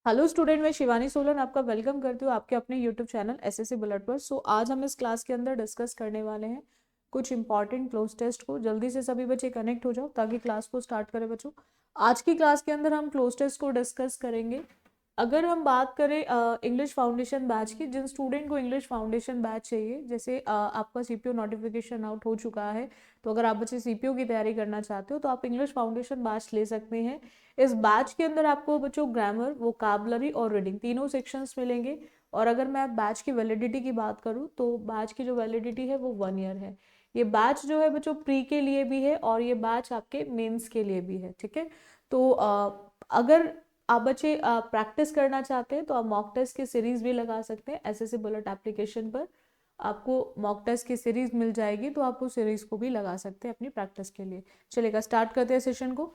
Hello student, मैं शिवानी सोलन आपका welcome करती हूँ आपके अपने यूट्यूब चैनल एसएससी बुलेट पर। आज हम इस क्लास के अंदर डिस्कस करने वाले हैं कुछ इंपॉर्टेंट क्लोज टेस्ट को। जल्दी से सभी बच्चे कनेक्ट हो जाओ ताकि क्लास को स्टार्ट करें बच्चों। आज की क्लास के अंदर हम क्लोज टेस्ट को डिस्कस करेंगे। अगर हम बात करें इंग्लिश फाउंडेशन बैच की, जिन स्टूडेंट को इंग्लिश फाउंडेशन बैच चाहिए, जैसे आपका सीपीओ नोटिफिकेशन आउट हो चुका है, तो अगर आप बच्चे सीपीओ की तैयारी करना चाहते हो तो आप इंग्लिश फाउंडेशन बैच ले सकते हैं। इस बैच के अंदर आपको बच्चों ग्रामर, वोकैबुलरी और रीडिंग तीनों सेक्शंस मिलेंगे। और अगर मैं बैच की वैलिडिटी की बात करूं तो बैच की जो वैलिडिटी है वो 1 ईयर है। ये बैच जो है बच्चों प्री के लिए भी है और ये बैच आपके मेंस के लिए भी है, ठीक है। तो अगर आप बच्चे प्रैक्टिस करना चाहते हैं तो आप मॉक टेस्ट की सीरीज भी लगा सकते हैं। एसएससी बुलेट एप्लीकेशन पर आपको मॉक टेस्ट की सीरीज मिल जाएगी, तो आप उस सीरीज को भी लगा सकते हैं अपनी प्रैक्टिस के लिए। चलेगा, स्टार्ट करते हैं सेशन को।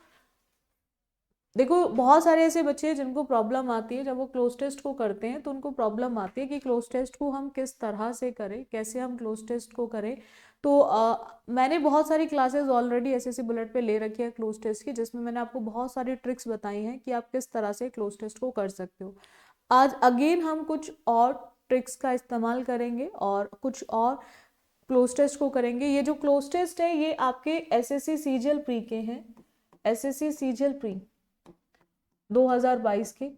देखो, बहुत सारे ऐसे बच्चे हैं जिनको प्रॉब्लम आती है जब वो क्लोज टेस्ट को करते हैं, तो उनको प्रॉब्लम आती है कि क्लोज टेस्ट को हम किस तरह से करें, कैसे हम क्लोज टेस्ट को करें। तो मैंने बहुत सारी क्लासेस ऑलरेडी एसएससी बुलेट पे ले रखी है क्लोज टेस्ट की, जिसमें मैंने आपको बहुत सारी ट्रिक्स बताई हैं कि आप किस तरह से क्लोज टेस्ट को कर सकते हो। आज अगेन हम कुछ और ट्रिक्स का इस्तेमाल करेंगे और कुछ और क्लोज टेस्ट को करेंगे। ये जो क्लोज टेस्ट है ये आपके एसएससी सीजीएल प्री के हैं, एसएससी सीजीएल प्री 2022 के।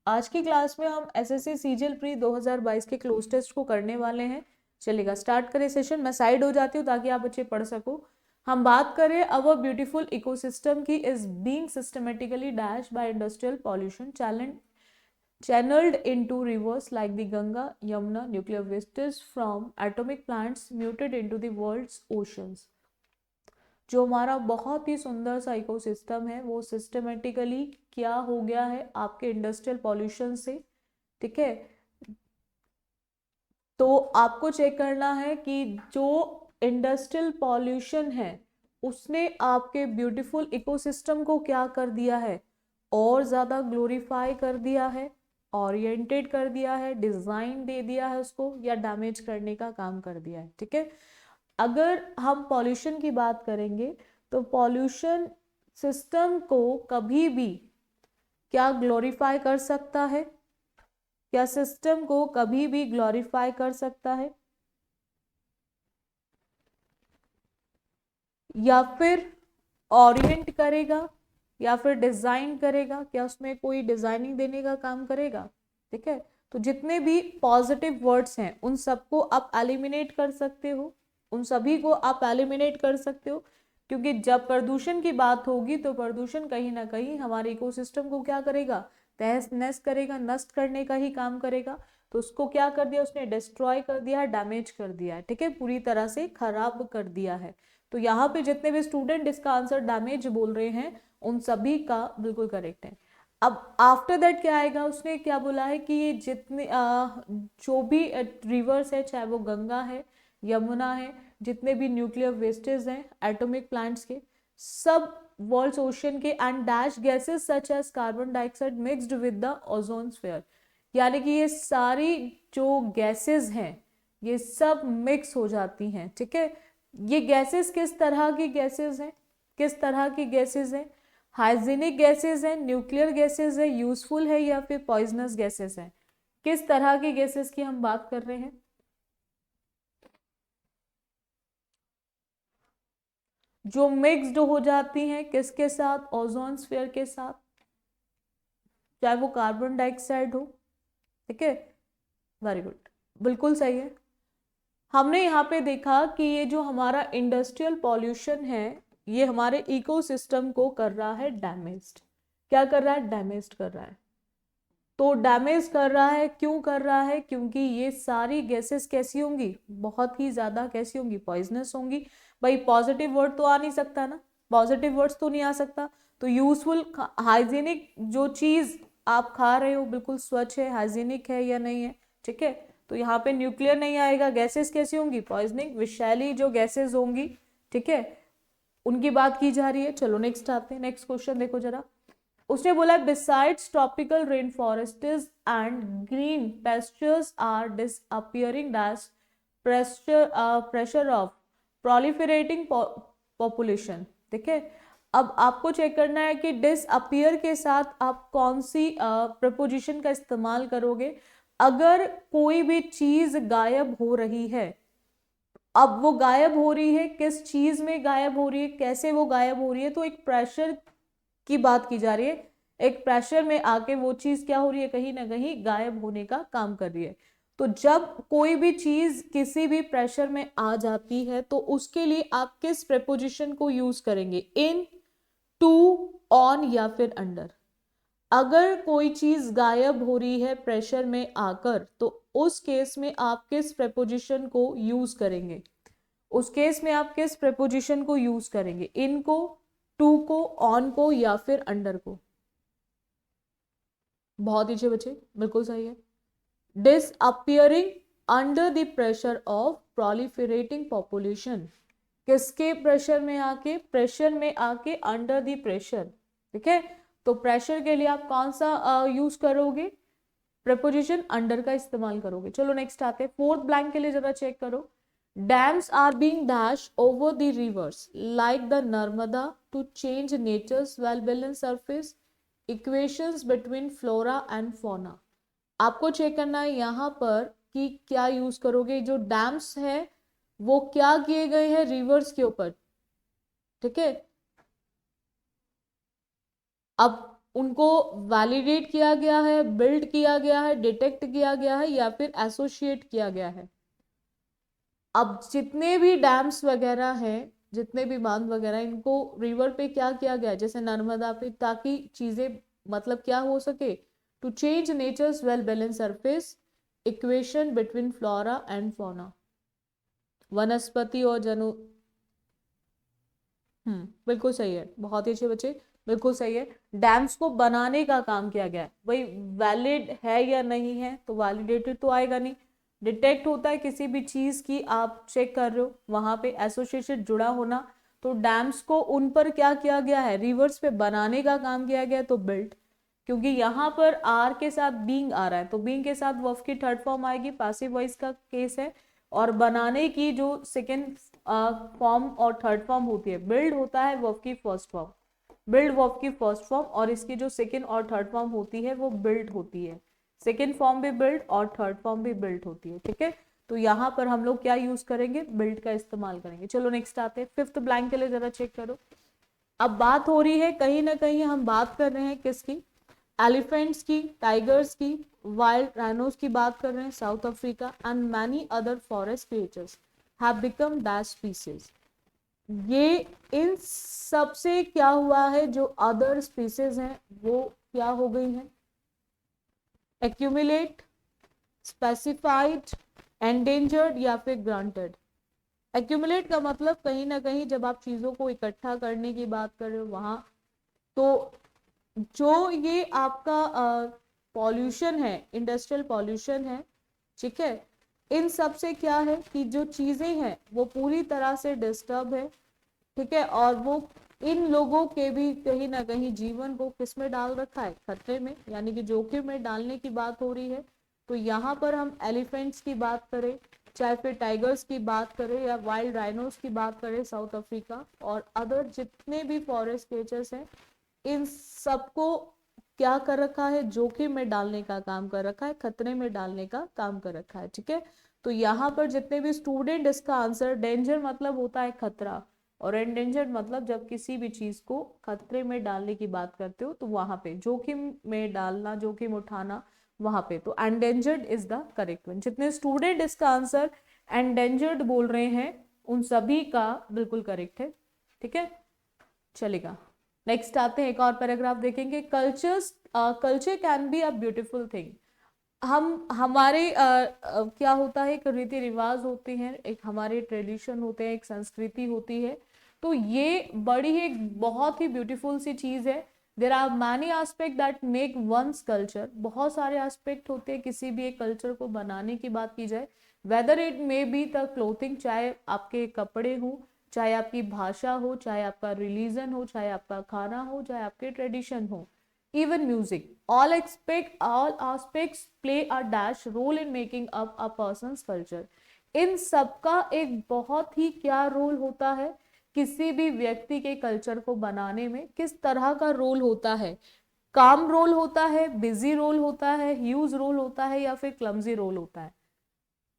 आज की क्लास में हम एसएससी सीजीएल प्री 2022 के क्लोज टेस्ट को करने वाले हैं। चलेगा, स्टार्ट करें सेशन। मैं साइड हो जाती हूँ ताकि आप बच्चे पढ़ सको। हम बात करें अवर ब्यूटीफुल इकोसिस्टम की is being systematically dash by industrial pollution channeled into rivers like the Ganga, Yamuna, nuclear wastes from atomic plants muted into the world's oceans। जो हमारा बहुत ही सुंदर सा इकोसिस्टम है वो सिस्टमेटिकली क्या हो गया है आपके इंडस्ट्रियल पॉल्यूशन से, ठीक है। तो आपको चेक करना है कि जो इंडस्ट्रियल पॉल्यूशन है उसने आपके ब्यूटीफुल इकोसिस्टम को क्या कर दिया है, और ज़्यादा ग्लोरीफाई कर दिया है, ओरिएंटेड कर दिया है, डिज़ाइन दे दिया है उसको, या डैमेज करने का काम कर दिया है, ठीक है। अगर हम पॉल्यूशन की बात करेंगे तो पॉल्यूशन सिस्टम को कभी भी क्या ग्लोरीफाई कर सकता है, क्या सिस्टम को कभी भी ग्लोरीफाई कर सकता है, या फिर ओरिएंट करेगा, या फिर डिजाइन करेगा, क्या उसमें कोई डिजाइनिंग देने का काम करेगा, ठीक है। तो जितने भी पॉजिटिव वर्ड्स हैं उन सबको आप एलिमिनेट कर सकते हो, उन सभी को आप एलिमिनेट कर सकते हो, क्योंकि जब प्रदूषण की बात होगी तो प्रदूषण कहीं ना कहीं हमारे इकोसिस्टम को क्या करेगा, तहस नहस करेगा, नष्ट करने का ही काम करेगा। तो उसको क्या कर दिया उसने, डिस्ट्रॉय कर दिया है, डैमेज कर दिया है, ठीक है, पूरी तरह से खराब कर दिया है। तो यहाँ पे जितने भी स्टूडेंट इसका आंसर डैमेज बोल रहे हैं उन सभी का बिल्कुल करेक्ट है। अब आफ्टर दैट क्या आएगा, उसने क्या बोला है कि ये जितने जो भी रिवर्स है, चाहे वो गंगा है, यमुना है, जितने भी न्यूक्लियर वेस्टेज हैं एटॉमिक प्लांट्स के, सब वर्ल्ड ओशन के, and dash gases such as carbon dioxide mixed with the ozone sphere, यानी कि ये सारी जो गैसेस हैं ये सब मिक्स हो जाती हैं, ठीक है। ये गैसेस किस तरह की गैसेस हैं, किस तरह की गैसेस हैं, हाइजीनिक गैसेस हैं, न्यूक्लियर गैसेस है, यूजफुल है, या फिर पॉइजनस गैसेस हैं। किस तरह की गैसेस की हम बात कर रहे हैं, जो मिक्स्ड हो जाती हैं किसके साथ, ओजोन स्फीयर के साथ, चाहे वो कार्बन डाइऑक्साइड हो, ठीक है। वेरी गुड, बिल्कुल सही है। हमने यहाँ पे देखा कि ये जो हमारा इंडस्ट्रियल पॉल्यूशन है ये हमारे इकोसिस्टम को कर रहा है डैमेज्ड। क्या कर रहा है, डैमेज्ड कर रहा है। तो डैमेज कर रहा है, क्यों कर रहा है, क्योंकि ये सारी गैसेस कैसी होंगी, बहुत ही ज्यादा कैसी होंगी, पॉइजनस होंगी। भाई पॉजिटिव वर्ड तो आ नहीं सकता ना, पॉजिटिव वर्ड्स तो नहीं आ सकता। तो यूजफुल, हाइजीनिक जो चीज आप खा रहे हो बिल्कुल स्वच्छ है, हाइजीनिक है या नहीं है, ठीक है। तो यहाँ पे न्यूक्लियर नहीं आएगा, गैसेस कैसी होंगी, पॉइजनिक, विषैली जो गैसेस होंगी, ठीक है, उनकी बात की जा रही है। चलो नेक्स्ट आते हैं, नेक्स्ट क्वेश्चन देखो जरा। उसने बोला besides tropical rain forests and green pastures are disappearing dash pressure of proliferating population, ठीक है। अब आपको चेक करना है कि डिसअपियर के साथ आप कौन सी प्रपोजिशन का इस्तेमाल करोगे। अगर कोई भी चीज गायब हो रही है, अब वो गायब हो रही है, किस चीज में गायब हो रही है, कैसे वो गायब हो रही है, तो एक प्रेशर की बात की जा रही है। एक प्रेशर में आके वो चीज क्या हो रही है, कहीं ना कहीं गायब होने का काम कर रही है। तो जब कोई भी चीज किसी भी प्रेशर में आ जाती है तो उसके लिए आप किस प्रेपोजिशन को यूज करेंगे, इन, टू, ऑन या फिर अंडर। अगर कोई चीज गायब हो रही है प्रेशर में आकर तो उस केस में आप किस प्रेपोजिशन को यूज करेंगे, उस केस में आप किस प्रेपोजिशन को यूज करेंगे, इन को, टू को, ऑन को या फिर अंडर को। बहुत अच्छे बच्चे, बिल्कुल सही है। Disappearing under the pressure of proliferating population, किसके प्रेशर में आके, प्रेशर में आके, अंडर द प्रेशर। ठीक है, तो प्रेशर के लिए आप कौन सा यूज करोगे, प्रपोजिशन अंडर का इस्तेमाल करोगे। चलो नेक्स्ट आते हैं, फोर्थ ब्लैंक के लिए जरा चेक करो। Dams are being dash over the rivers like the Narmada to change nature's well balance surface, equations between flora and fauna. आपको चेक करना है यहाँ पर कि क्या यूज करोगे। जो डैम्स है वो क्या किए गए हैं, रिवर्स के ऊपर। ठीक है, अब उनको वैलिडेट किया गया है, बिल्ड किया गया है, डिटेक्ट किया गया है या फिर एसोसिएट किया गया है। अब जितने भी डैम्स वगैरह हैं, जितने भी बांध वगैरह, इनको रिवर पे क्या किया गया है, जैसे नर्मदा पे, ताकि चीजें मतलब क्या हो सके, to change nature's well balance surface, equation between flora and fauna, वनस्पति और जनु। बिल्कुल सही है, बहुत ही अच्छे बच्चे, बिल्कुल सही है। डैम्स को बनाने का काम किया गया है, वही वैलिड है या नहीं है, तो वैलिडेटेड तो आएगा नहीं। डिटेक्ट होता है किसी भी चीज की आप चेक कर रहे हो, वहां पे एसोसिएशन जुड़ा होना। तो डैम्स को उन पर क्या किया गया है, रिवर्स पे बनाने का काम किया गया है, तो बिल्ट। क्योंकि यहाँ पर आर के साथ बीइंग आ रहा है, तो बीइंग के साथ वर्ब की थर्ड फॉर्म आएगी, पैसिव वॉइस का केस है। और बनाने की जो सेकेंड फॉर्म और थर्ड फॉर्म होती है, बिल्ड होता है वर्ब की फर्स्ट फॉर्म, बिल्ड वर्ब की फर्स्ट फॉर्म, और इसकी जो सेकेंड और थर्ड फॉर्म होती है वो बिल्ड होती है। सेकेंड फॉर्म भी बिल्ड और थर्ड फॉर्म भी बिल्ड होती है। ठीक है, तो यहाँ पर हम लोग क्या यूज करेंगे, बिल्ड का इस्तेमाल करेंगे। चलो नेक्स्ट आते हैं, फिफ्थ ब्लैंक के लिए जरा चेक करो। अब बात हो रही है, कहीं ना कहीं हम बात कर रहे हैं किसकी, एलिफेंट्स की, टाइगर्स की, वाइल्ड राइनोस की बात कर रहे हैं, south Africa, and many other forest creatures have become dash species. ये इन सब से क्या हुआ है, जो अदर स्पीसीज हैं वो क्या हो गई हैं, एक्यूमुलेट, स्पेसिफाइड, एंडेंजर्ड या फिर ग्रांटेड। एक्यूमुलेट का मतलब कहीं ना कहीं जब आप चीजों को इकट्ठा करने की बात कर रहे हो वहां, तो जो ये आपका पॉल्यूशन है, इंडस्ट्रियल पॉल्यूशन है, ठीक है, इन सब से क्या है कि जो चीजें हैं वो पूरी तरह से डिस्टर्ब है। ठीक है, और वो इन लोगों के भी कहीं ना कहीं जीवन को किस में डाल रखा है, खतरे में, यानी कि जोखिम में डालने की बात हो रही है। तो यहाँ पर हम एलिफेंट्स की बात करें, चाहे फिर टाइगर्स की बात करें या वाइल्ड राइनोस की बात करें साउथ अफ्रीका, और अदर जितने भी फॉरेस्ट क्रिएचर्स हैं, इन सबको क्या कर रखा है, जोखिम में डालने का काम कर रखा है, खतरे में डालने का काम कर रखा है। ठीक है, तो यहाँ पर जितने भी स्टूडेंट, इसका आंसर, डेंजर मतलब होता है खतरा, और एंडेंजर्ड मतलब जब किसी भी चीज को खतरे में डालने की बात करते हो तो वहां पे जोखिम में डालना, जोखिम उठाना, वहां पे, तो endangered is the correct one. जितने स्टूडेंट इसका आंसर एंडेंजर्ड बोल रहे हैं उन सभी का बिल्कुल करेक्ट है। ठीक है, चलेगा। नेक्स्ट आते हैं, एक और पैराग्राफ देखेंगे। Culture can be a beautiful thing. हम हमारे क्या होता है, एक रीति रिवाज होते हैं, एक हमारे ट्रेडिशन होते हैं, एक संस्कृति होती है, तो ये बड़ी ही एक बहुत ही ब्यूटीफुल सी चीज है। There are many aspect that make one's culture. बहुत सारे एस्पेक्ट होते हैं किसी भी एक कल्चर को बनाने की बात की जाए, whether it may be the clothing, चाहे आपके कपड़े हो, चाहे आपकी भाषा हो, चाहे आपका रिलीजन हो, चाहे आपका खाना हो, चाहे आपके ट्रेडिशन हो, even music, all aspects play a dash role in making up a person's culture। इन सबका एक बहुत ही क्या रोल होता है किसी भी व्यक्ति के कल्चर को बनाने में किस तरह का रोल होता है? काम रोल होता है, बिजी रोल होता है, ह्यूज रोल होता है, या फिर क्लमजी रोल होता है?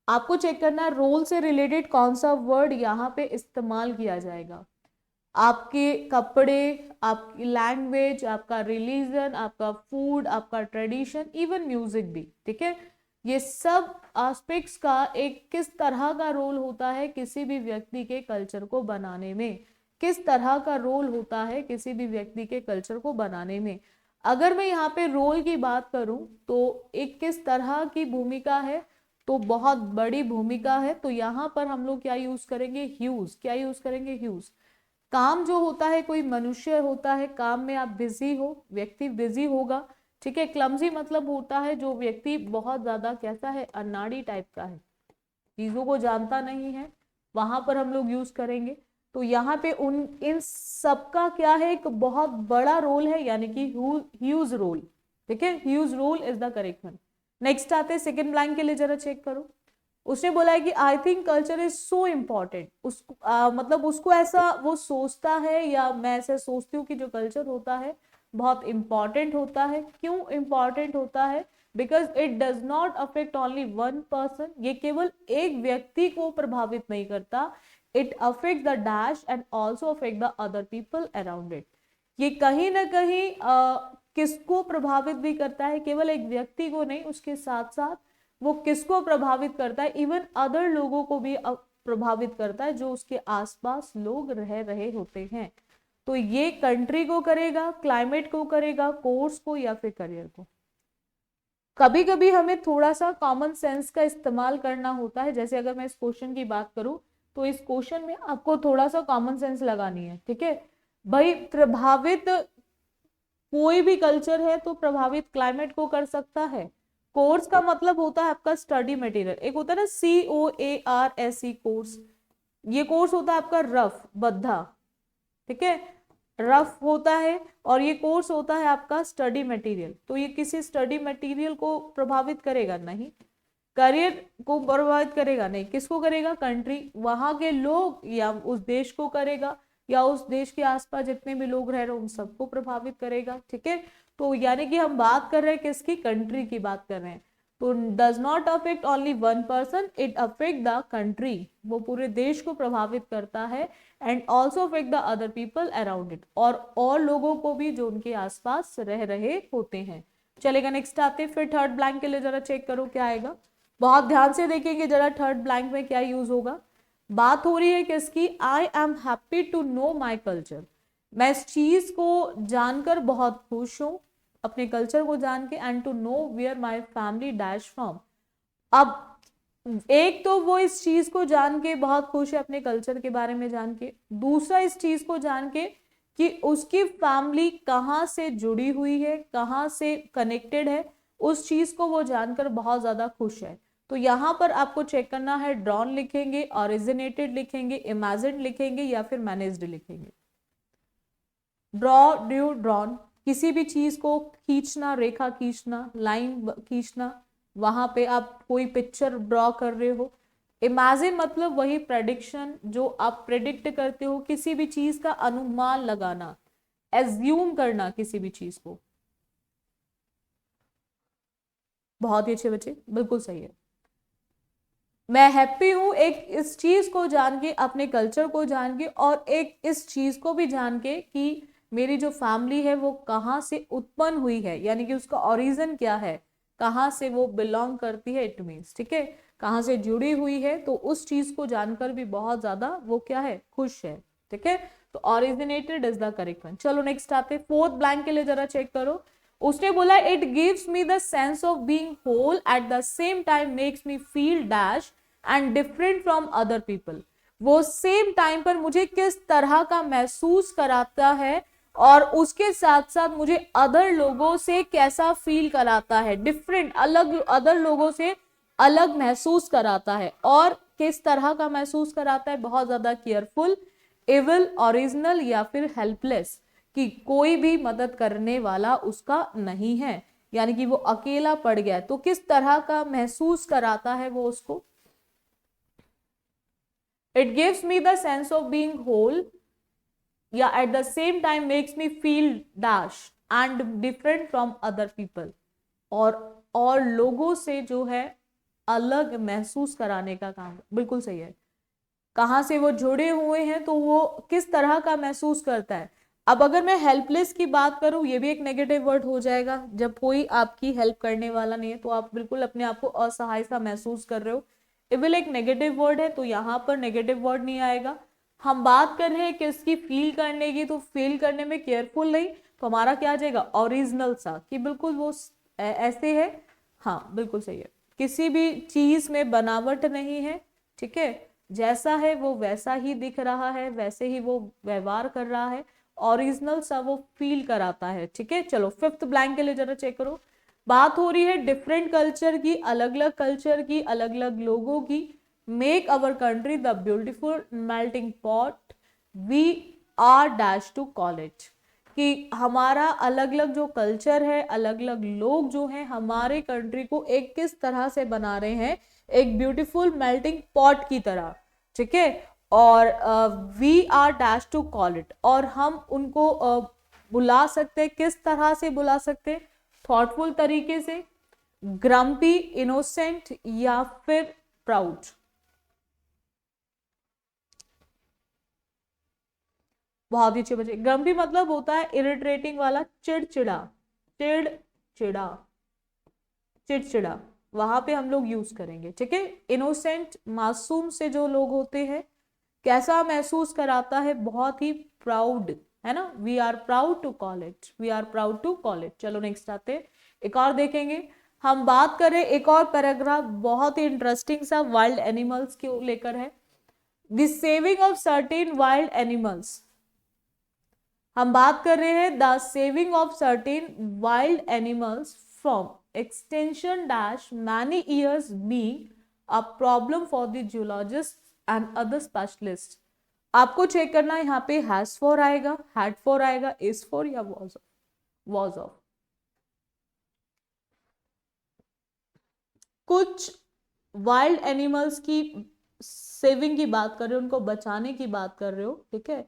आपको चेक करना है रोल से रिलेटेड कौन सा वर्ड यहाँ पे इस्तेमाल किया जाएगा। आपके कपड़े, आपकी लैंग्वेज, आपका रिलीजन, आपका फूड, आपका ट्रेडिशन, इवन म्यूजिक भी, ठीक है। ये सब एस्पेक्ट्स का एक किस तरह का रोल होता है किसी भी व्यक्ति के कल्चर को बनाने में, किस तरह का रोल होता है किसी भी व्यक्ति के कल्चर को बनाने में। अगर मैं यहाँ पे रोल की बात करूं तो एक किस तरह की भूमिका है, तो बहुत बड़ी भूमिका है। तो यहाँ पर हम लोग क्या यूज करेंगे? ह्यूज। क्या यूज करेंगे? ह्यूज। काम जो होता है, कोई मनुष्य होता है, काम में आप बिजी हो, व्यक्ति बिजी होगा, ठीक है। क्लमजी मतलब होता है जो व्यक्ति बहुत ज्यादा कैसा है, अनाड़ी टाइप का है, चीजों को जानता नहीं है, वहां पर हम लोग यूज करेंगे। तो यहाँ पे उन इन सबका क्या है, एक बहुत बड़ा रोल है, यानी कि ह्यूज रोल, ठीक है। Huge role is the correct one. Next आते हैं सेकंड ब्लैंक के लिए, जरा चेक करो। उसने बोला है कि I think culture is so important. मतलब उसको ऐसा वो सोचता है, या मैं ऐसा सोचती हूँ कि जो कल्चर होता है बहुत इंपॉर्टेंट होता है। क्यों इंपॉर्टेंट होता है? Because it does not affect only one person. ये केवल एक व्यक्ति को प्रभावित नहीं करता, it affect the dash and also affect the other people around it. ये कहीं ना कहीं किसको प्रभावित भी करता है? केवल एक व्यक्ति को नहीं, उसके साथ साथ वो किसको प्रभावित करता है? इवन अदर लोगों को भी प्रभावित करता है जो उसके आसपास लोग रह रहे होते हैं। तो ये कंट्री को करेगा, क्लाइमेट को करेगा, कोर्स को, या फिर करियर को। कभी कभी हमें थोड़ा सा कॉमन सेंस का इस्तेमाल करना होता है। जैसे अगर मैं इस क्वेश्चन की बात करूं तो इस क्वेश्चन में आपको थोड़ा सा कॉमन सेंस लगानी है, ठीक है भाई। प्रभावित कोई भी कल्चर है तो प्रभावित क्लाइमेट को कर सकता है। कोर्स का मतलब होता है आपका स्टडी मटेरियल। एक होता है ना COARSE कोर्स, ये कोर्स होता है आपका रफ, बद्धा, ठीक है, रफ होता है। और ये कोर्स होता है आपका स्टडी मटेरियल। तो ये किसी स्टडी मटेरियल को प्रभावित करेगा नहीं, करियर को प्रभावित करेगा नहीं। किसको करेगा? कंट्री, वहां के लोग, या उस देश को करेगा, या उस देश के आसपास जितने भी लोग रह रहे हैं उन सबको प्रभावित करेगा, ठीक है। तो यानी कि हम बात कर रहे हैं किसकी? कंट्री की बात कर रहे हैं। तो does not affect only one person, it affect the country, वो पूरे देश को प्रभावित करता है। And also affect the other people around it, और लोगों को भी जो उनके आसपास रह रहे होते हैं। चलेगा, नेक्स्ट आते फिर थर्ड ब्लैंक के लिए, जरा चेक करो क्या आएगा। बहुत ध्यान से देखेंगे जरा थर्ड ब्लैंक में क्या यूज होगा। बात हो रही है किसकी? I am happy to know my culture. मैं इस चीज को जानकर बहुत खुश हूं, अपने कल्चर को जान के। And to know where my family dash from. अब एक तो वो इस चीज को जान के बहुत खुश है, अपने कल्चर के बारे में जान के। दूसरा इस चीज को जान के कि उसकी फैमिली कहाँ से जुड़ी हुई है, कहाँ से कनेक्टेड है, उस चीज को वो जानकर बहुत ज्यादा खुश है। तो यहाँ पर आपको चेक करना है, ड्रॉन लिखेंगे, ओरिजिनेटेड लिखेंगे, इमेजिन्ड लिखेंगे, या फिर मैनेज्ड लिखेंगे। ड्रॉ, ड्यू, ड्रॉन, किसी भी चीज को खींचना, रेखा खींचना, लाइन खींचना, वहां पे आप कोई पिक्चर ड्रॉ कर रहे हो। इमेजिन मतलब वही प्रेडिक्शन, जो आप प्रेडिक्ट करते हो, किसी भी चीज का अनुमान लगाना, एज्यूम करना किसी भी चीज को। बहुत ही अच्छे बच्चे, बिल्कुल सही है। मैं हैप्पी हूं एक इस चीज को जान के, अपने कल्चर को जान के, और एक इस चीज को भी जान के कि मेरी जो फैमिली है वो कहाँ से उत्पन्न हुई है, यानी कि उसका ओरिजिन क्या है, कहाँ से वो बिलोंग करती है, इट मीन्स, ठीक है, कहाँ से जुड़ी हुई है। तो उस चीज को जानकर भी बहुत ज्यादा वो क्या है, खुश है, ठीक है। तो originated is the correct one. चलो नेक्स्ट आते फोर्थ ब्लैंक के लिए, जरा चेक करो। उसने बोला it gives me the sense of being whole at the same time makes me feel dash and different from other people. वो सेम टाइम पर मुझे किस तरह का महसूस कराता है, और उसके साथ साथ मुझे अदर लोगों से कैसा फील कराता है, डिफरेंट, अलग, अदर लोगों से अलग महसूस कराता है। और किस तरह का महसूस कराता है? बहुत ज्यादा केयरफुल, एविल, ओरिजिनल, या फिर हेल्पलेस, कि कोई भी मदद करने वाला उसका नहीं है, यानी कि वो अकेला पड़ गया। तो किस तरह का महसूस कराता है वो उसको? It gives me the sense of being whole या at the same time makes me feel dash and different from other people, और लोगों से जो है अलग महसूस कराने का काम। बिल्कुल सही है। कहाँ से वो जुड़े हुए हैं तो वो किस तरह का महसूस करता है। अब अगर मैं हेल्पलेस की बात करूं, ये भी एक नेगेटिव वर्ड हो जाएगा। जब कोई आपकी हेल्प करने वाला नहीं है तो आप बिल्कुल अपने आप को असहाय सा महसूस कर रहे हो, ये भी एक नेगेटिव वर्ड है, तो यहाँ पर नेगेटिव वर्ड नहीं आएगा। हम बात कर रहे हैं किसकी, फील करने की, तो फील करने में केयरफुल नहीं, तो हमारा क्या आ जाएगा, ओरिजिनल सा, कि बिल्कुल वो ऐसे है। हाँ बिल्कुल सही है, किसी भी चीज में बनावट नहीं है, ठीक है, जैसा है वो वैसा ही दिख रहा है, वैसे ही वो व्यवहार कर रहा है, ओरिजिनल सा वो फील कराता है, ठीक है। चलो फिफ्थ ब्लैंक के लिए जरा चेक करो। बात हो रही है डिफरेंट कल्चर की, अलग अलग कल्चर की, अलग अलग लोगों की। Make our country the beautiful melting pot we are dash to call it, कि हमारा अलग अलग जो कल्चर है, अलग अलग लोग जो हैं, हमारे कंट्री को एक किस तरह से बना रहे हैं, एक ब्यूटीफुल मेल्टिंग पॉट की तरह, ठीक है। और we are dash to call it, और हम उनको बुला सकते हैं, किस तरह से बुला सकते हैं, थॉटफुल तरीके से, ग्रम्पी, इनोसेंट, या फिर प्राउड। बहुत ही अच्छे बच्चे। ग्रम्पी मतलब होता है इरिटेटिंग वाला, चिड़चिड़ा, चिड़चिड़ा, चिड़चिड़ा, वहां पे हम लोग यूज करेंगे, ठीक है। इनोसेंट, मासूम से जो लोग होते हैं, कैसा महसूस कराता है, बहुत ही प्राउड, है ना, we are proud to call it, we are proud to call it. चलो नेक्स्ट आते हैं, एक और देखेंगे। हम बात करें एक और पैराग्राफ, बहुत ही इंटरेस्टिंग सा, वाइल्ड एनिमल्स को लेकर है। The saving of certain wild animals, हम बात कर रहे हैं the saving of certain wild animals from extension dash many years being a problem for the zoologist and other specialist. आपको चेक करना है, यहाँ पे हैज फॉर आएगा, हैड फॉर आएगा, इज फॉर, या वॉज ऑफ, वॉज ऑफ। कुछ wild animals की सेविंग की बात कर रहे हो, उनको बचाने की बात कर रहे हो, ठीक है,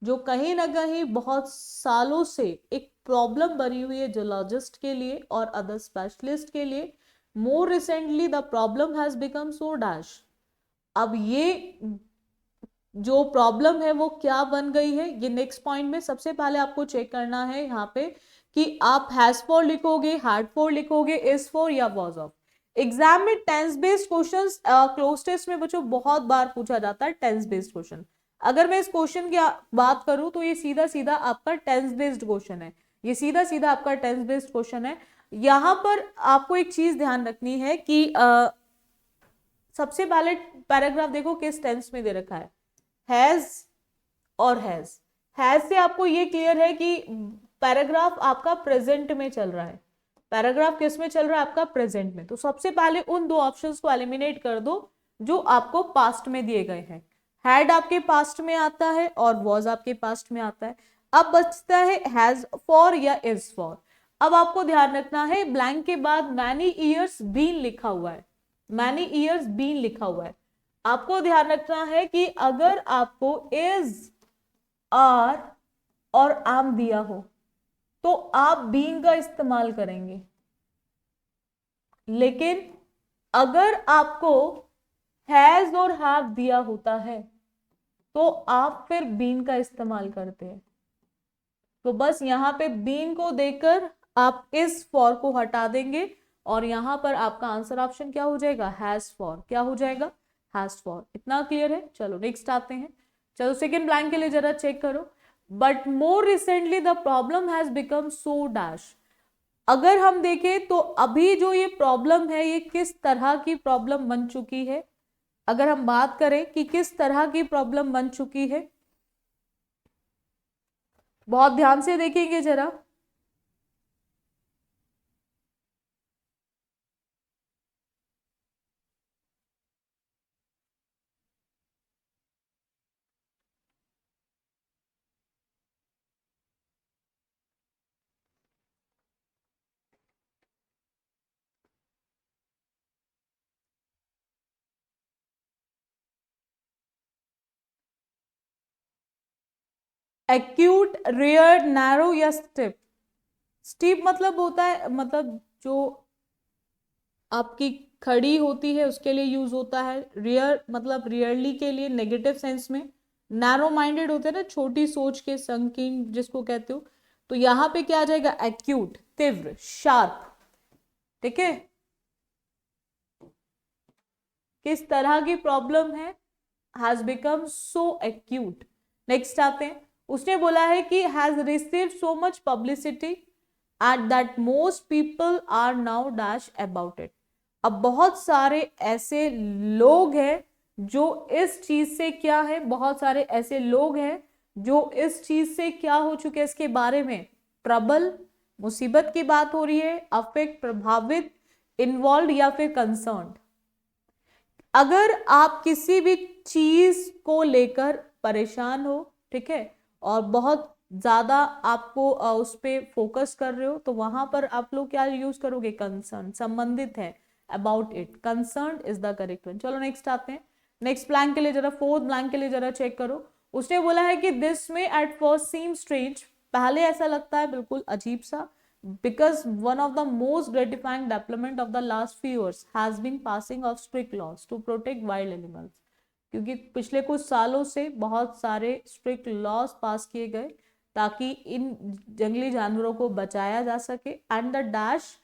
जो कहीं ना कहीं बहुत सालों से एक प्रॉब्लम बनी हुई है जूलॉजिस्ट के लिए और अदर स्पेशलिस्ट के लिए। More recently the problem has become so dash. अब ये जो प्रॉब्लम है वो क्या बन गई है, ये नेक्स्ट पॉइंट में सबसे पहले आपको चेक करना है यहाँ पे, कि आप हैज फॉर लिखोगे, हैड फॉर लिखोगे, इज फॉर, या वॉज ऑफ। एग्जाम में tense based questions cloze test में बच्चों बहुत बार पूछा जाता है टेंस बेस्ड क्वेश्चन। अगर मैं इस क्वेश्चन की बात करूं तो ये सीधा सीधा आपका टेंस बेस्ड क्वेश्चन है, ये सीधा सीधा आपका टेंस बेस्ड क्वेश्चन है। यहां पर आपको एक चीज ध्यान रखनी है कि सबसे पहले पैराग्राफ देखो किस टेंस में दे रखा है, हैज और हैज से आपको ये क्लियर है कि पैराग्राफ आपका प्रेजेंट में चल रहा है। पैराग्राफ किस में चल रहा है, आपका प्रेजेंट में। तो सबसे पहले उन दो ऑप्शंस को एलिमिनेट कर दो जो आपको पास्ट में दिए गए हैं। हैड आपके पास्ट में आता है और वॉज आपके पास्ट में आता है। अब बचता है हैज फॉर या इज फॉर। अब आपको ध्यान रखना है, ब्लैंक के बाद मैनी ईयर्स बीन लिखा हुआ है, मैनी ईयर्स बीन लिखा हुआ है। आपको ध्यान रखना है कि अगर आपको इज, आर और आम दिया हो तो आप बीइंग का इस्तेमाल करेंगे, लेकिन अगर आपको हैज और हैव दिया होता है तो आप फिर बीन का इस्तेमाल करते हैं। तो बस यहाँ पे बीन को देकर आप इस फॉर को हटा देंगे और यहां पर आपका आंसर ऑप्शन क्या हो जाएगा, हैज फॉर। क्या हो जाएगा, हैज फॉर। इतना क्लियर है। चलो नेक्स्ट आते हैं। चलो सेकेंड ब्लैंक के लिए जरा चेक करो। But more recently the problem has become so dash. अगर हम देखें तो अभी जो ये प्रॉब्लम है ये किस तरह की प्रॉब्लम बन चुकी है, अगर हम बात करें कि किस तरह की प्रॉब्लम बन चुकी है, बहुत ध्यान से देखेंगे जरा। एक्यूट, रेयर, नैरो या स्टिप। स्टीप मतलब होता है, मतलब जो आपकी खड़ी होती है उसके लिए यूज होता है। रेयर मतलब रेयरली के लिए नेगेटिव सेंस में। नैरो माइंडेड होते हैं ना, छोटी सोच के, संकीर्ण जिसको कहते हो। तो यहां पे क्या आ जाएगा, एक्यूट, तीव्र, शार्प। ठीक है, किस तरह की प्रॉब्लम है, has become so acute. Next आते हैं, उसने बोला है कि has receive so much publicity at that most people are now dash about it. अब बहुत सारे ऐसे लोग हैं जो इस चीज से क्या है, बहुत सारे ऐसे लोग हैं जो इस चीज से क्या हो चुके हैं, इसके बारे में ट्रबल, मुसीबत की बात हो रही है, अफेक्ट, प्रभावित, इन्वॉल्व या फिर कंसर्न। अगर आप किसी भी चीज को लेकर परेशान हो, ठीक है, और बहुत ज्यादा आपको उस पर फोकस कर रहे हो, तो वहां पर आप लोग क्या यूज करोगे, कंसर्न, संबंधित है, about it, concern is the correct one. चलो नेक्स्ट आते हैं। नेक्स्ट ब्लैंक के लिए जरा, फोर्थ ब्लैंक के लिए जरा चेक करो। उसने बोला है कि दिस में एट फर्स्ट सीम स्ट्रेंज, पहले ऐसा लगता है बिल्कुल अजीब सा, because one of the most gratifying development of the last few years has been passing of strict laws to protect wild animals। क्योंकि पिछले कुछ सालों से बहुत सारे स्ट्रिक्ट लॉज पास किए गए ताकि इन जंगली जानवरों को बचाया जा सके, and the dash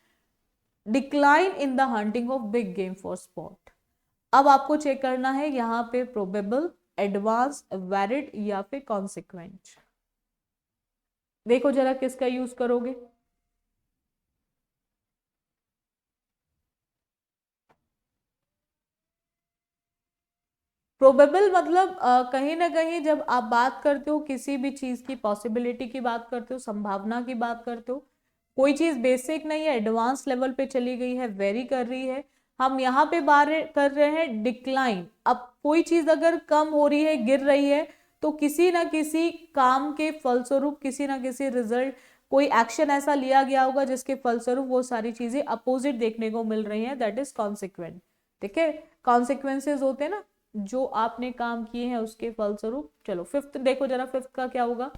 decline in the hunting of big game for spot. अब आपको चेक करना है यहाँ पे प्रोबेबल, एडवांस, वैलिड या फिर कॉन्सिक्वेंट। देखो जरा किसका यूज करोगे। प्रोबेबल मतलब कहीं ना कहीं जब आप बात करते हो किसी भी चीज की, पॉसिबिलिटी की बात करते हो, संभावना की बात करते हो, कोई चीज बेसिक नहीं है, एडवांस लेवल पे चली गई है, वेरी कर रही है। हम यहाँ पे बात कर रहे हैं डिक्लाइन। अब कोई चीज अगर कम हो रही है, गिर रही है, तो किसी ना किसी काम के फलस्वरूप, किसी ना किसी रिजल्ट, कोई एक्शन ऐसा लिया गया होगा जिसके फलस्वरूप वो सारी चीजें अपोजिट देखने को मिल रही हैं, दैट इज कॉन्सिक्वेंट। ठीक है, कॉन्सिक्वेंसेज होते हैं ना, जो आपने काम किए हैं उसके फलस्वरूप। चलो फिफ्थ देखो जरा, फिफ्थ का क्या होगा।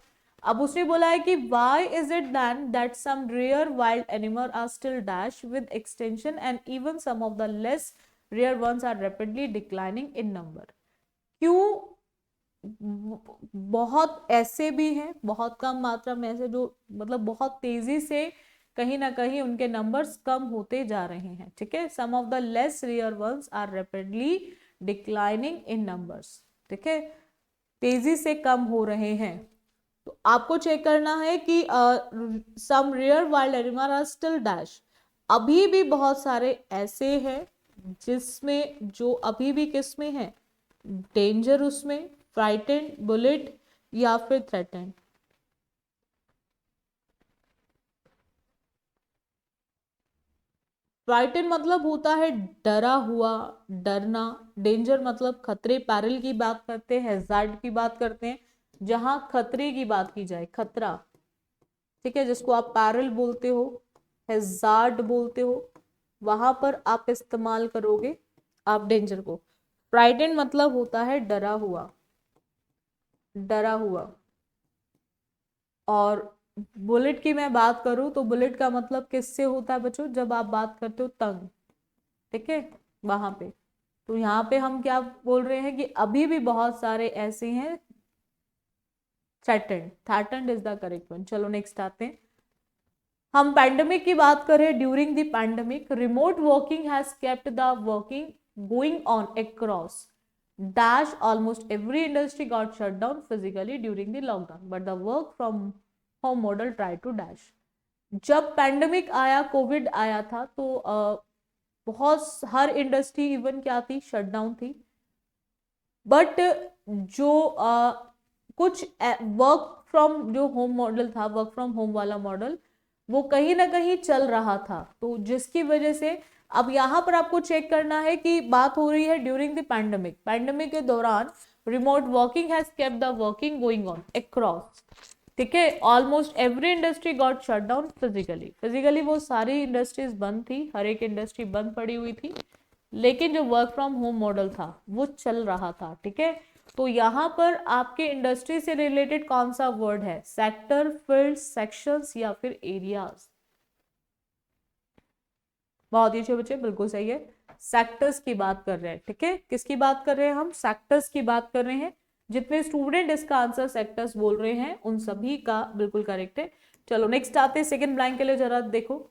अब उसने बोला है कि why is it then that some rare wild animals are still dash with extinction and even some of the less rare ones are rapidly declining in number। क्यों बहुत ऐसे भी हैं, बहुत कम मात्रा में ऐसे जो मतलब बहुत तेजी से कहीं ना कहीं उनके नंबर्स कम होते जा रहे हैं। ठीक है, some of the less rare ones are rapidly declining in numbers. ठीक है, तेजी से कम हो रहे हैं। तो आपको चेक करना है कि some rare wild animal are still dash, अभी भी बहुत सारे ऐसे हैं जिसमें, जो अभी भी किस में है, डेंजर, उसमें फ्राइटेंड, बुलेट या फिर थ्रेटेंड। फ्राइटेंड मतलब होता है डरा हुआ, डरना। डेंजर मतलब खतरे, पैरल की बात करते हैं, हैजार्ड की बात करते हैं, जहां खतरे की बात की जाए, खतरा। ठीक है, जिसको आप पैरल बोलते हो, हैजार्ड बोलते हो, वहां पर आप इस्तेमाल करोगे आप डेंजर को। फ्राइटेंड मतलब होता है डरा हुआ, डरा हुआ। और बुलेट की मैं बात करूं तो बुलेट का मतलब किससे होता है बच्चों, जब आप बात करते हो तंग। ठीक है, वहां पे। तो यहाँ पे हम क्या बोल रहे हैं कि अभी भी बहुत सारे ऐसे हैं threatened. Threatened is the correct one. चलो नेक्स्ट आते हैं। हम पैंडेमिक की बात करें, during the pandemic remote working has kept the working going on across dash almost every industry got shut down physically during the lockdown but the work from home model tried to dash। जब pandemic आया, Covid आया था, तो बहुत हर industry even क्या थी, shutdown थी। But जो कुछ वर्क फ्रॉम जो होम मॉडल था, वर्क फ्रॉम होम वाला मॉडल, वो कहीं ना कहीं चल रहा था, तो जिसकी वजह से अब यहाँ पर आपको चेक करना है कि बात हो रही है ड्यूरिंग द पैंडेमिक। पैंडेमिक के दौरान remote working has kept the working going on across. ठीक है, almost every industry got shut down physically. Physically वो सारी इंडस्ट्रीज बंद थी, हर एक इंडस्ट्री बंद पड़ी हुई थी, लेकिन जो वर्क फ्रॉम होम मॉडल था वो चल रहा था। ठीक है, तो यहाँ पर आपके इंडस्ट्री से रिलेटेड कौन सा वर्ड है? सेक्टर, फील्ड, सेक्शंस या फिर एरियाज? बहुत ही अच्छे बच्चे, बिल्कुल सही है। सेक्टर्स की बात कर रहे हैं, ठीक है। किसकी बात कर रहे हैं हम? सेक्टर्स की बात कर रहे हैं। जितने स्टूडेंट इसका आंसर सेक्टर्स बोल रहे हैं उन सभी का बिल्कुल करेक्ट है। चलो नेक्स्ट आते हैं सेकंड ब्लैंक के लिए, जरा देखो।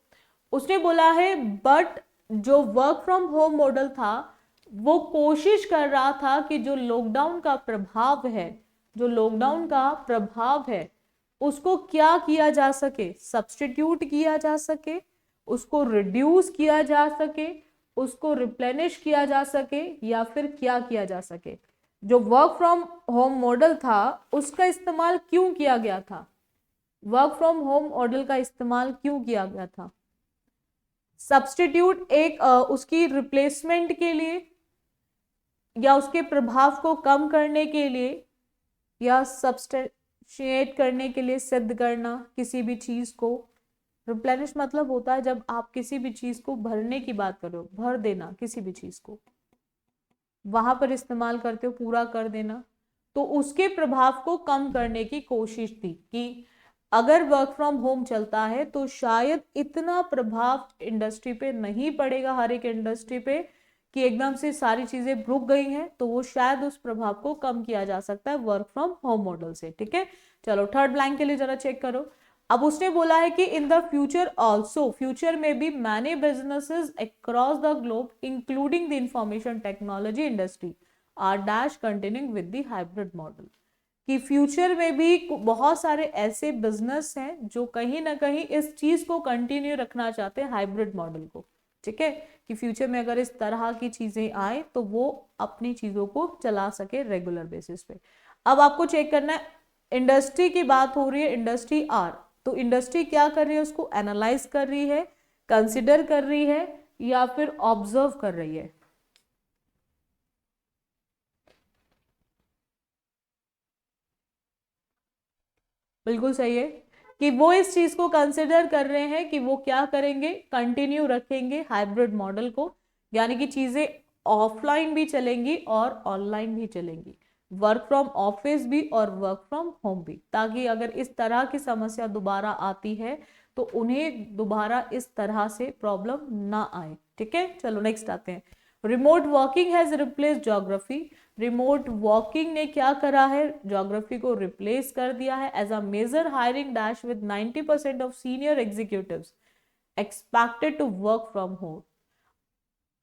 उसने बोला है बट जो वर्क फ्रॉम होम मॉडल था वो कोशिश कर रहा था कि जो लॉकडाउन का प्रभाव है, जो लॉकडाउन का प्रभाव है उसको क्या किया जा सके? सब्स्टिट्यूट किया जा सके, उसको रिड्यूस किया जा सके, उसको रिप्लेनिश किया जा सके, या फिर क्या किया जा सके? जो वर्क फ्रॉम होम मॉडल था उसका इस्तेमाल क्यों किया गया था? वर्क फ्रॉम होम मॉडल का इस्तेमाल क्यों किया गया था? सब्स्टिट्यूट एक उसकी रिप्लेसमेंट के लिए, या उसके प्रभाव को कम करने के लिए, या सब्सटेंशिएट करने के लिए, सिद्ध करना किसी भी चीज को। रिप्लेनिश मतलब होता है जब आप किसी भी चीज को भरने की बात करो, भर देना किसी भी चीज को, वहां पर इस्तेमाल करते हो, पूरा कर देना। तो उसके प्रभाव को कम करने की कोशिश थी कि अगर वर्क फ्रॉम होम चलता है तो शायद इतना प्रभाव इंडस्ट्री पे नहीं पड़ेगा, हर एक इंडस्ट्री पे, कि एकदम से सारी चीजें रुक गई हैं, तो वो शायद उस प्रभाव को कम किया जा सकता है वर्क फ्रॉम होम मॉडल से, ठीक है। चलो थर्ड ब्लैंक के लिए जरा चेक करो। अब उसने बोला है कि in the future also, future में भी many businesses across the globe including the information technology industry are dash continuing with the hybrid model, कि फ्यूचर में भी बहुत सारे ऐसे बिजनेस हैं जो कहीं ना कहीं इस चीज को कंटिन्यू रखना चाहते हैं, हाइब्रिड मॉडल को, ठीक है। कि फ्यूचर में अगर इस तरह की चीजें आए तो वो अपनी चीजों को चला सके रेगुलर बेसिस पे। अब आपको चेक करना है, इंडस्ट्री की बात हो रही है, इंडस्ट्री आर, तो इंडस्ट्री क्या कर रही है? उसको एनालाइज कर रही है, कंसिडर कर रही है, या फिर ऑब्जर्व कर रही है? बिल्कुल सही है कि वो इस चीज को कंसिडर कर रहे हैं कि वो क्या करेंगे, कंटिन्यू रखेंगे हाइब्रिड मॉडल को, यानी कि चीजें ऑफलाइन भी चलेंगी और ऑनलाइन भी चलेंगी, वर्क फ्रॉम ऑफिस भी और वर्क फ्रॉम होम भी, ताकि अगर इस तरह की समस्या दोबारा आती है तो उन्हें दोबारा इस तरह से प्रॉब्लम ना आए, ठीक है। चलो नेक्स्ट आते हैं। Remote working has replace geography, remote working ने क्या करा है? ज्योग्राफी को रिप्लेस कर दिया है। As a major hiring dash with 90% of senior executives expected to work from home,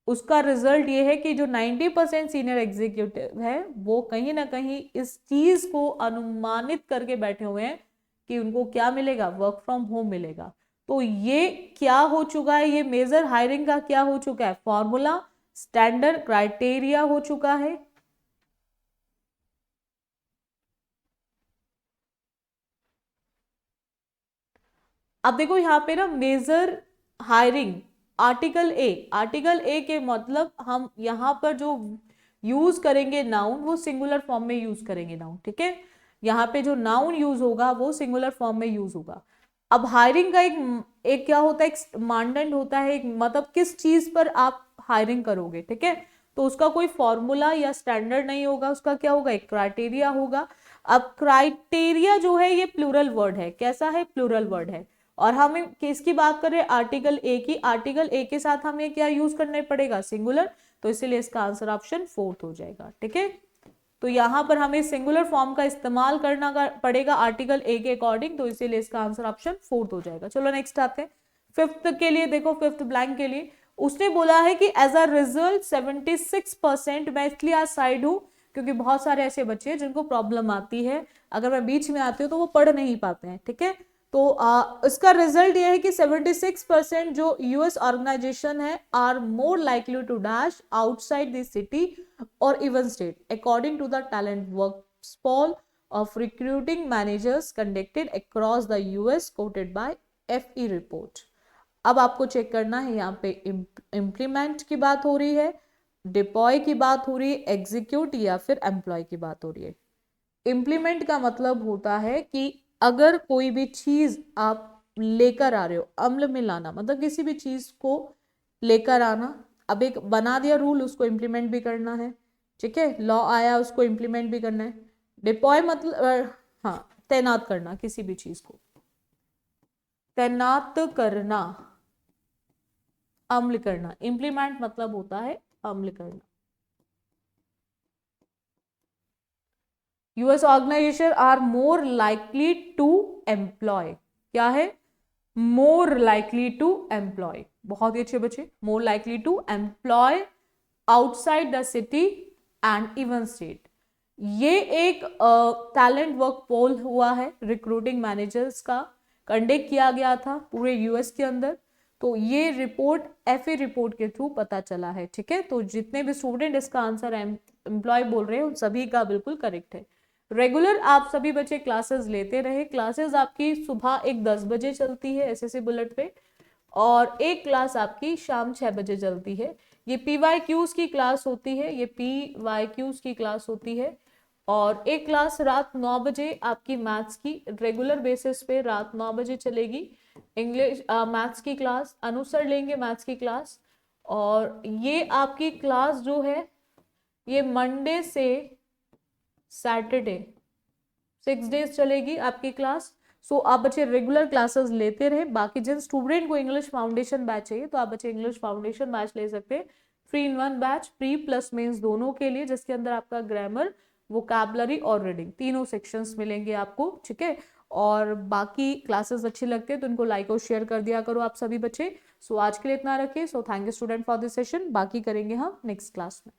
उसका रिजल्ट ये है कि जो 90% सीनियर एग्जीक्यूटिव है वो कहीं ना कहीं इस चीज को अनुमानित करके बैठे हुए हैं कि उनको क्या मिलेगा? वर्क फ्रॉम होम मिलेगा। तो ये क्या हो चुका है? ये मेजर हायरिंग का क्या हो चुका है? फॉर्मूला, स्टैंडर्ड क्राइटेरिया हो चुका है। अब देखो यहाँ पे ना major hiring, article a, article a के मतलब हम यहाँ पर जो यूज करेंगे नाउन वो सिंगुलर फॉर्म में यूज करेंगे नाउन, ठीक है। यहाँ पे जो नाउन यूज होगा वो सिंगुलर फॉर्म में यूज होगा। अब हायरिंग का एक एक क्या होता है? एक मानदंड होता है, एक मतलब किस चीज पर आप हायरिंग करोगे, ठीक है। तो उसका कोई फॉर्मूला या स्टैंडर्ड नहीं होगा, उसका क्या होगा? एक क्राइटेरिया होगा। अब क्राइटेरिया जो है ये प्लूरल वर्ड है, कैसा है? प्लूरल वर्ड है। और हम किसकी बात कर रहे हैं? आर्टिकल ए की। आर्टिकल ए के साथ हमें क्या यूज करना पड़ेगा? सिंगुलर, तो इसीलिए इसका आंसर ऑप्शन फोर्थ हो जाएगा, ठीक है। तो यहां पर हमें सिंगुलर फॉर्म का इस्तेमाल करना पड़ेगा आर्टिकल ए के अकॉर्डिंग, तो इसीलिए इसका आंसर ऑप्शन फोर्थ हो जाएगा। चलो नेक्स्ट आते हैं फिफ्थ के लिए। देखो फिफ्थ ब्लैंक के लिए उसने बोला है कि एज अ रिजल्ट 76%, मैं इसलिए आज साइड हूं क्योंकि बहुत सारे ऐसे बच्चे हैं जिनको प्रॉब्लम आती है, अगर मैं बीच में आती हूँ तो वो पढ़ नहीं पाते हैं, ठीक है। तो इसका रिजल्ट ये है कि 76% जो यूएस ऑर्गेनाइजेशन है are more likely to dash outside the city और even state according to the talent work poll of recruiting managers conducted across the US quoted by FE report। अब आपको चेक करना है, यहाँ पे इम्प्लीमेंट की बात हो रही है, डिप्लॉय की बात हो रही है, एग्जीक्यूट या फिर एम्प्लॉय की बात हो रही है। इम्प्लीमेंट का मतलब होता है कि अगर कोई भी चीज आप लेकर आ रहे हो, अमल में लाना मतलब किसी भी चीज को लेकर आना। अब एक बना दिया रूल, उसको इम्प्लीमेंट भी करना है, ठीक है, लॉ आया उसको इम्प्लीमेंट भी करना है। डिप्लॉय मतलब हाँ, तैनात करना किसी भी चीज को, तैनात करना, अम्ल करना। इम्प्लीमेंट मतलब होता है अम्ल करना। US organisation are more likely to employ, क्या है, मोर लाइकली टू एम्प्लॉय, बहुत ही अच्छे बच्चे, more likely to employ outside the city and even state. ये एक टैलेंट वर्क पोल हुआ है, रिक्रूटिंग मैनेजर्स का कंडक्ट किया गया था पूरे यूएस के अंदर। तो ये रिपोर्ट एफए रिपोर्ट के थ्रू पता चला है। ठीक है, तो जितने भी स्टूडेंट इसका आंसर एम्प्लॉय बोल रहे हैं उन सभी का बिल्कुल करेक्ट है। रेगुलर आप सभी बच्चे क्लासेस लेते रहे। क्लासेस आपकी सुबह 10 बजे चलती है एसएससी बुलेट पे, और एक क्लास आपकी शाम 6 बजे चलती है। ये PYQs की क्लास होती है, ये PYQs की क्लास होती है। और एक क्लास रात 9 बजे आपकी मैथ्स की, रेगुलर बेसिस पे रात 9 बजे चलेगी इंग्लिश मैथ्स की क्लास, अनुसर लेंगे मैथ्स की क्लास। और ये आपकी क्लास जो है ये मंडे से सैटरडे 6 डेज चलेगी आपकी क्लास। सो आप बच्चे रेगुलर क्लासेस लेते रहे। बाकी जिन स्टूडेंट को इंग्लिश फाउंडेशन बैच चाहिए तो आप बच्चे इंग्लिश फाउंडेशन बैच ले सकते हैं, 3 in 1 batch, pre plus mains दोनों के लिए, जिसके अंदर आपका ग्रामर, वोकैबुलरी और रीडिंग तीनों सेक्शंस मिलेंगे आपको। ठीक है, और बाकी क्लासेस अच्छी लगते हैं तो इनको लाइक और शेयर कर दिया करो आप सभी बच्चे। सो आज के लिए इतना रखिए। So thank you student for this session, बाकी करेंगे हम नेक्स्ट क्लास में।